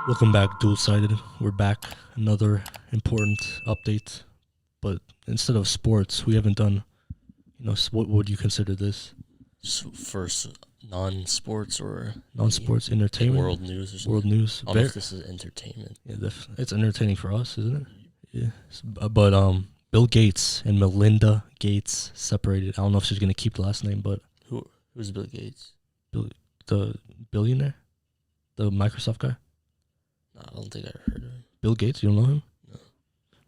Welcome back, Dual-Sided. We're back. Another important update. But instead of sports, we haven't done, what would you consider this? First, non-sports or Non-sports like entertainment? world news or something. World news. I don't know if this is entertainment. Yeah, it's entertaining for us, isn't it? Yeah. But Bill Gates and Melinda Gates separated. I don't know if she's going to keep the last name, but Who's Bill Gates? the billionaire? The Microsoft guy? No, I don't think I heard of him. Bill Gates? You don't know him? No.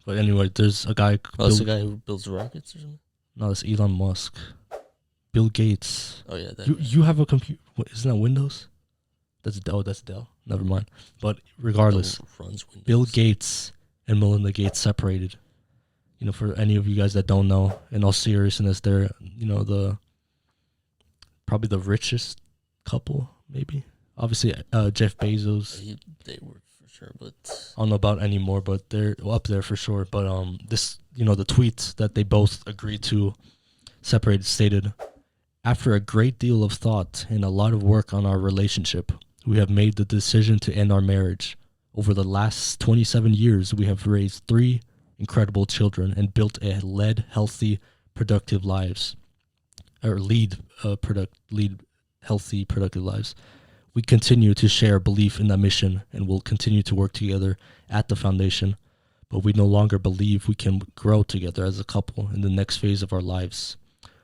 But anyway, there's a guy... Oh, that's the guy who builds rockets or something? No, it's Elon Musk. Bill Gates. Oh, yeah. You have a computer. Isn't that Windows? That's Dell. Never mind. But regardless, runs Windows. Bill Gates and Melinda Gates separated. For any of you guys that don't know, in all seriousness, they're, probably the richest couple, maybe. Obviously, Jeff Bezos. They were for sure, but I don't know about anymore, but they're up there for sure. But this, the tweet that they both agreed to separate stated, after a great deal of thought and a lot of work on our relationship, we have made the decision to end our marriage. Over the last 27 years, we have raised 3 incredible children and built healthy, productive lives. Lead healthy, productive lives. We continue to share belief in that mission and will continue to work together at the foundation, but we no longer believe we can grow together as a couple in the next phase of our lives.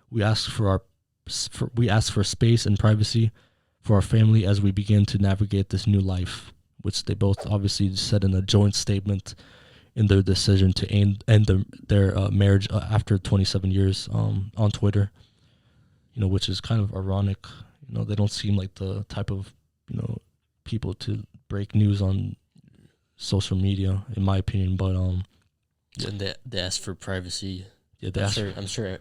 We ask for space and privacy for our family as we begin to navigate this new life, which they both obviously said in a joint statement in their decision to end their marriage after 27 years on Twitter, which is kind of ironic. They don't seem like the type of, people to break news on social media, in my opinion. But and they asked for privacy. Yeah, I'm sure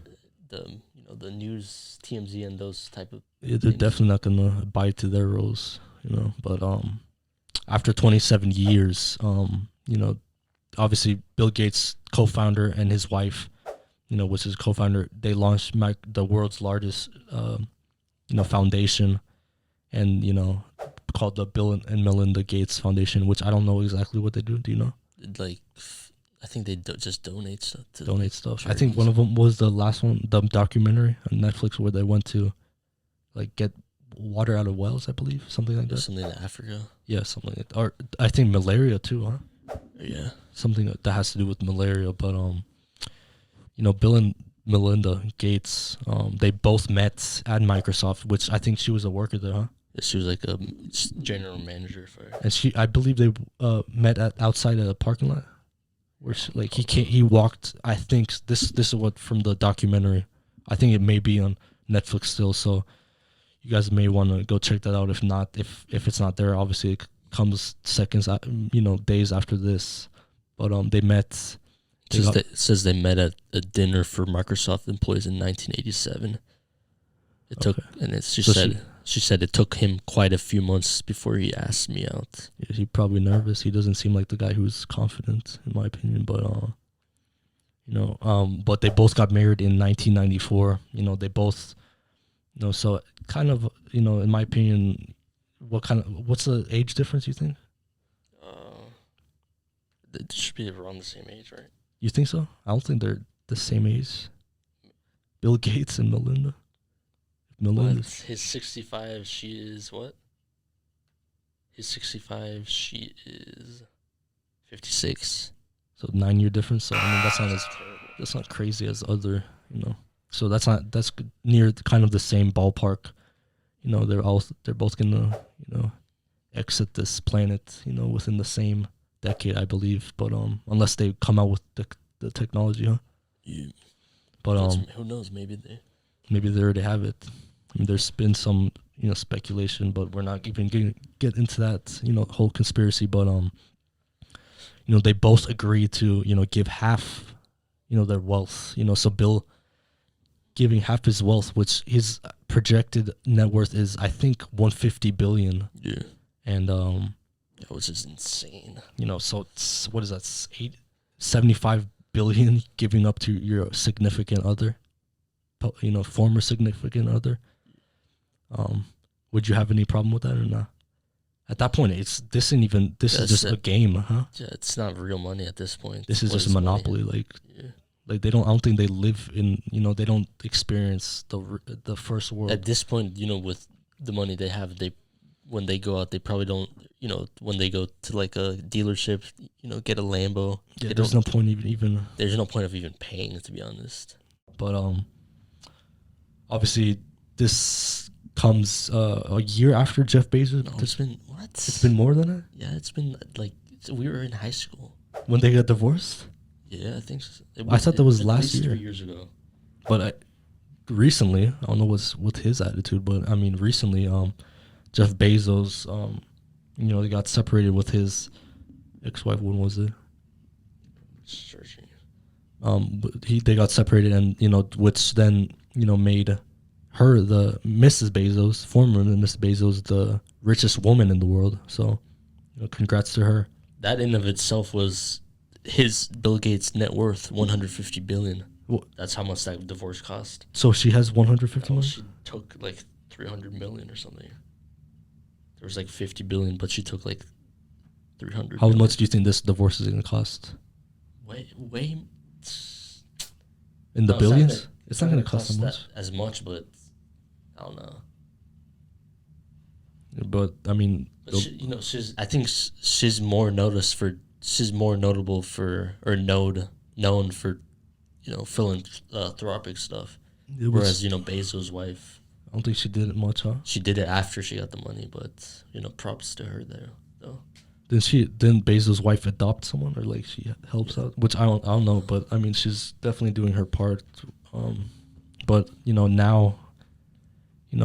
the news, TMZ, and those type of they're definitely not gonna abide to their rules, But after 27 years, obviously Bill Gates, co-founder, and his wife, was his co-founder. They launched the world's largest, foundation, and called the Bill and Melinda Gates Foundation, which I don't know exactly what they do. Do you know? I think they just donate stuff. Donate stuff. Charities. I think one of them was the last one, the documentary on Netflix where they went to, get water out of wells. I believe something like that. Something in Africa. Yeah, something like that. Or I think malaria too, huh? Yeah. Something that has to do with malaria, but Bill and Melinda Gates, they both met at Microsoft, which I think she was a worker there, huh? She was like a general manager for. And I believe they met outside of the parking lot, where he walked. I think this is what from the documentary. I think it may be on Netflix still, so you guys may want to go check that out. If not, if it's not there, obviously it comes seconds, days after this. But they met. It says they met at a dinner for Microsoft employees in 1987. It took, and she said it took him quite a few months before he asked me out. Yeah, he's probably nervous. He doesn't seem like the guy who's confident, in my opinion. But but they both got married in 1994. They both, so kind of, in my opinion, what's the age difference you think? They should be around the same age, right? You think so? I don't think they're the same age. Bill Gates and Melinda. He's 65. She is what? He's 65. She is 56. So 9-year difference. So I mean, that's not crazy as other, So that's near kind of the same ballpark. They're both gonna exit this planet within the same decade, I believe. But unless they come out with the technology, huh? Yeah. But who knows? Maybe they already have it. I mean, there's been some speculation, but we're not even going to get into that whole conspiracy. But they both agreed to give half their wealth. So Bill giving half his wealth, which his projected net worth is, I think, $150 billion. Yeah. And which is insane. So it's, what is that? $75 billion giving up to your significant other, former significant other. Would you have any problem with that or not? At that point, this is just a game, huh? Yeah, it's not real money at this point. This is just a monopoly. Like, like they don't. I don't think they live in. They don't experience the first world. At this point, with the money they have, when they go out, they probably don't. When they go to like a dealership, get a Lambo. Yeah, there's no point even. There's no point of even paying, to be honest. But obviously this comes a year after Jeff Bezos. No, it's been what? It's been more than that. Yeah, it's been like we were in high school when they got divorced. Yeah, I think so. I thought that was last year. 3 years ago. But recently, I don't know what's with his attitude, but I mean, recently, Jeff Bezos, they got separated with his ex-wife. When was it? Searching. They got separated, and which then made her, the Mrs. Bezos, former Mrs. Bezos, the richest woman in the world. So, congrats to her. That in of itself was Bill Gates' net worth, $150 billion. Well, that's how much that divorce cost. So she has 150 million? She took like 300 million or something. There was like 50 billion, but she took like 300 How million. much do you think this divorce is going to cost? Way in the billions? It's not going to cost as much, but I don't know. But I mean, I think she's more notable for, or known for, philanthropic stuff. Whereas Bezos' wife, I don't think she did it much, huh? She did it after she got the money, but props to her there, though. Didn't Bezos' wife adopt someone, or like she helps out? Which I don't know, but I mean, she's definitely doing her part. But now,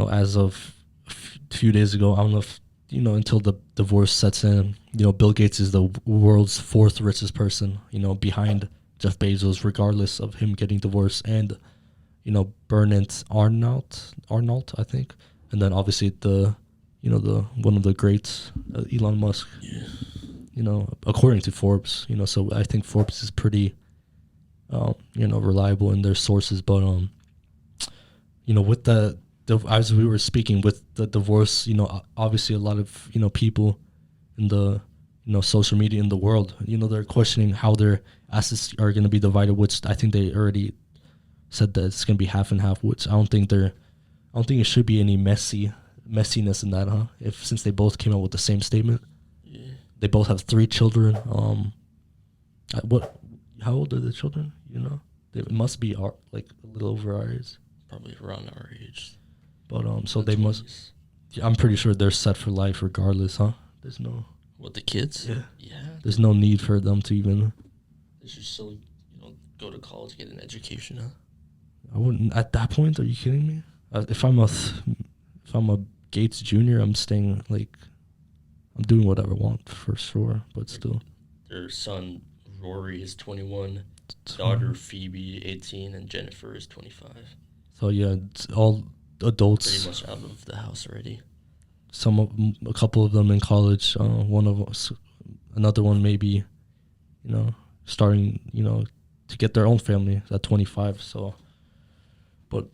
as of a few days ago, I don't know if until the divorce sets in, Bill Gates is the world's fourth richest person, behind Jeff Bezos, regardless of him getting divorced, and Bernard Arnault, I think, and then obviously the one of the greats, Elon Musk. Yeah. According to Forbes, so I think Forbes is pretty, reliable in their sources. But with as we were speaking with the divorce, obviously a lot of people in the social media in the world, they're questioning how their assets are going to be divided, which I think they already said that it's going to be half and half, which I don't think it should be any messiness in that, huh? Since they both came out with the same statement. Yeah. They both have 3 children. How old are the children? They must be like a little over our age. Probably around our age. But so they 20s. Must. Yeah, I'm pretty sure they're set for life regardless, huh? There's no. What, the kids? Yeah. Yeah. There's no need for them to even. They should still, go to college, get an education, huh? I wouldn't. At that point, are you kidding me? If I'm a Gates Jr., I'm staying, like, I'm doing whatever I want for sure, but still. Their son Rory is 21, daughter Phoebe 18, and Jennifer is 25. So yeah, it's all adults. Pretty much out of the house already. A couple of them in college. One of us, another one maybe, starting, to get their own family at 25. So, but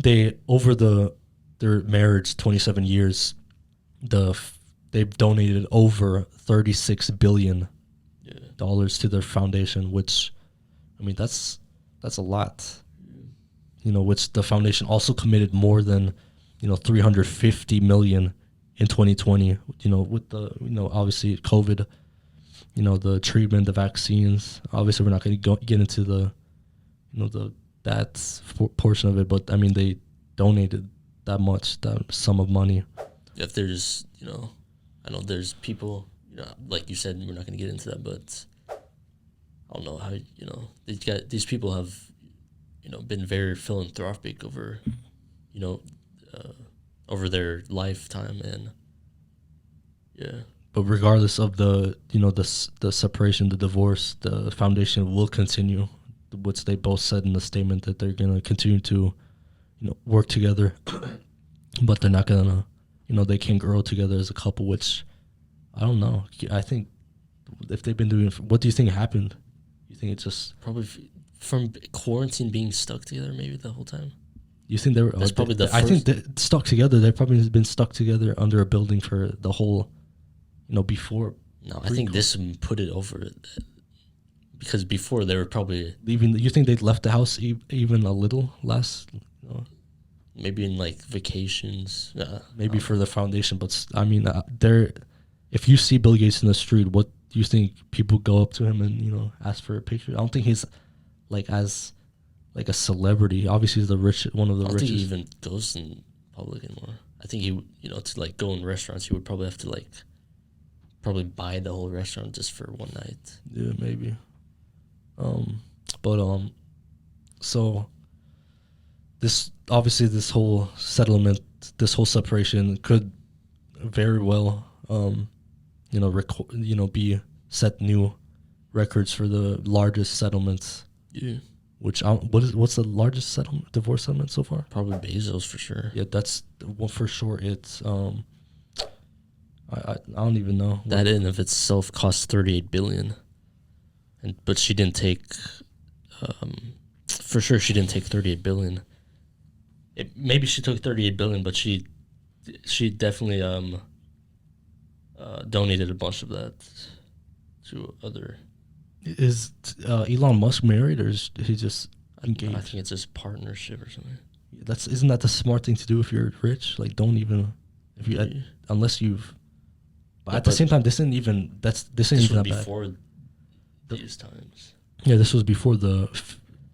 they over their marriage 27 years, they've donated over $36 billion to their foundation, which, I mean, that's a lot. Which the foundation also committed more than, $350 million in 2020. With the obviously COVID, the treatment, the vaccines. Obviously, we're not going to get into the, that portion of it, but I mean, they donated that sum of money. If there's, I know there's people, like you said, we're not going to get into that, but I don't know how, these people have, been very philanthropic over, over their lifetime, and yeah. But regardless of the separation, the divorce, the foundation will continue, which they both said in the statement that they're going to continue to, work together, but they're not going to, they can grow together as a couple, which I don't know. I think if they've been doing, what do you think happened? You think it's just probably from quarantine, being stuck together maybe the whole time? You think they were? That's probably the I think first- they're stuck together. They've probably been stuck together under a building for the whole, before No, I think this one put it over it. Because before they were probably leaving. You think they left the house even a little last? maybe in like vacations. Maybe for the foundation, but I mean, they're. If you see Bill Gates in the street, what do you think people go up to him and ask for a picture? I don't think he's like as like a celebrity. Obviously, he's one of the I don't richest. think he even goes in public anymore. I think he, to like go in restaurants, he would probably have to like probably buy the whole restaurant just for one night. Yeah, maybe. So this whole settlement, this whole separation could very well, be set new records for the largest settlements. Yeah. Which what's the largest divorce settlement so far? Probably Bezos for sure. Yeah, that's one for sure. It's I don't even know. That in of itself costs $38 billion, but she didn't take. For sure, she didn't take $38 billion. Maybe she took $38 billion, but she definitely donated a bunch of that to other. Is Elon Musk married, or is he just engaged? I think it's just partnership or something. Isn't that the smart thing to do if you're rich? Like, don't even unless you've. But at the same time, this isn't even that bad. Before these times. Yeah, this was before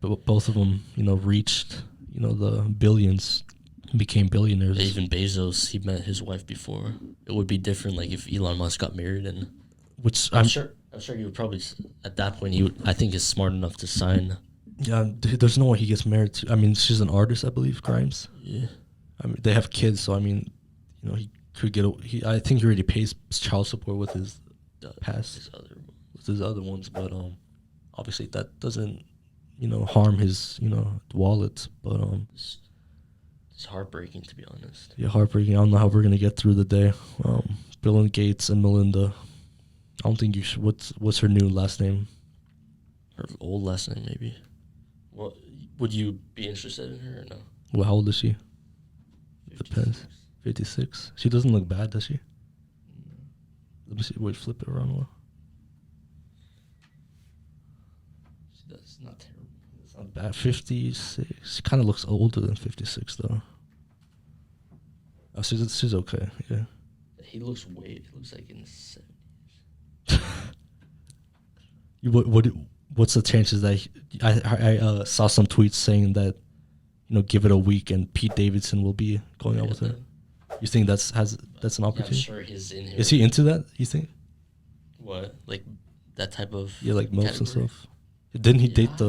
both of them, reached, the billions, became billionaires. Even Bezos, he met his wife before. It would be different, like if Elon Musk got married, and which I'm sure he would probably at that point I think is smart enough to sign. Yeah, there's no way he gets married to. I mean, she's an artist, I believe, Grimes. Yeah. I mean, they have kids, so I mean, he could get. I think he already pays child support with his other ones, but obviously that doesn't harm his wallet. But it's heartbreaking, to be honest. Yeah, heartbreaking. I don't know how we're gonna get through the day. Bill and Gates and Melinda. I don't think you should. What's her new last name? Her old last name, maybe. Well, would you be interested in her or no? Well, how old is she? 56. Depends. 56. She doesn't look bad, does she? Let me see. Wait, flip it around a while. She does. Not terrible. It's not bad. 56. She kind of looks older than 56, though. Oh, she's okay. Yeah. He looks like in his 70s. What's the chances that I saw some tweets saying that give it a week and Pete Davidson will be going out with her? You think that's an opportunity? Yeah, I'm sure he's in here. Is he into that? You think? What, like that type of like MILFs and stuff? Didn't he date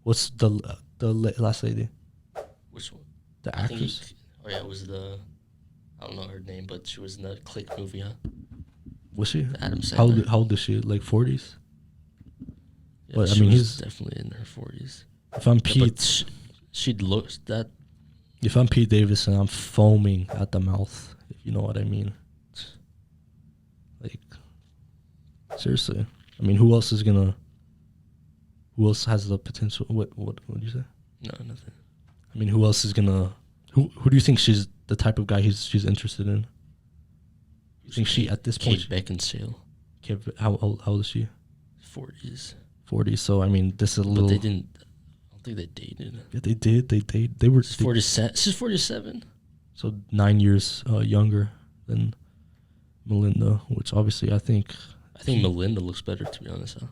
what's the last lady? Which one? The actress. It was I don't know her name, but she was in the Click movie, huh? Was she? Adam Sandler. How old is she? Like 40s? Yeah, but I she mean, was he's definitely in her 40s. If I'm Pete, she'd look that. If I'm Pete Davidson, I'm foaming at the mouth. If you know what I mean. Like, seriously. I mean, who else has the potential? What did you say? No, nothing. I mean, who else is gonna? Who do you think she's the type of guy she's interested in? You think she at this point? Kate Beckinsale. How old is she? 40s. 40. So I mean, this is a little. But they didn't. I don't think they dated. Yeah, they did. They were. She's 47. She's 47. So 9 years younger than Melinda, which obviously I think Melinda looks better, to be honest. Huh?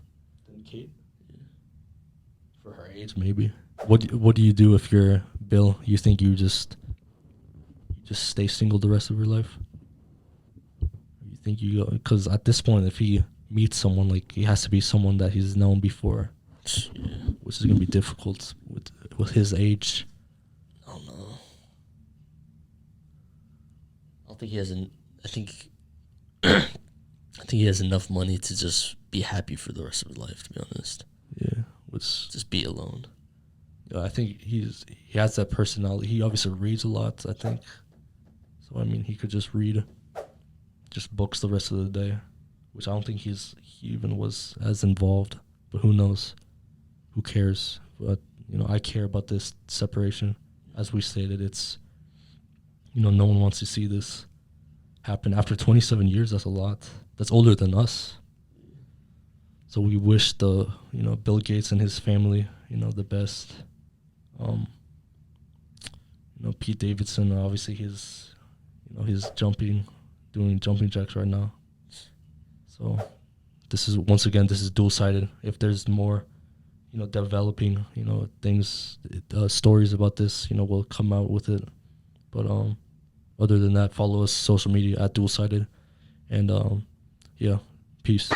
Than Kate. Yeah. For her age, maybe. What do you do if you're Bill? You think you just stay single the rest of your life? You think you go, because at this point, if he meets someone, like, he has to be someone that he's known before, which is gonna be difficult with his age. I don't know. I don't think he has I think he has enough money to just be happy for the rest of his life, to be honest. Yeah, just be alone. I think he has that personality. He obviously reads a lot, I think. So I mean, he could just read just books the rest of the day, which I don't think he even was as involved. But who knows? Who cares? But I care about this separation. as we stated, it's, no one wants to see this happen. After 27 years, that's a lot. That's older than us. So we wish Bill Gates and his family, the best. Pete Davidson, obviously he's doing jumping jacks right now. So this is dual-sided. If there's more, developing, things, stories about this, we'll come out with it. But other than that, follow us social media at DUALSIGHTED. And yeah, peace.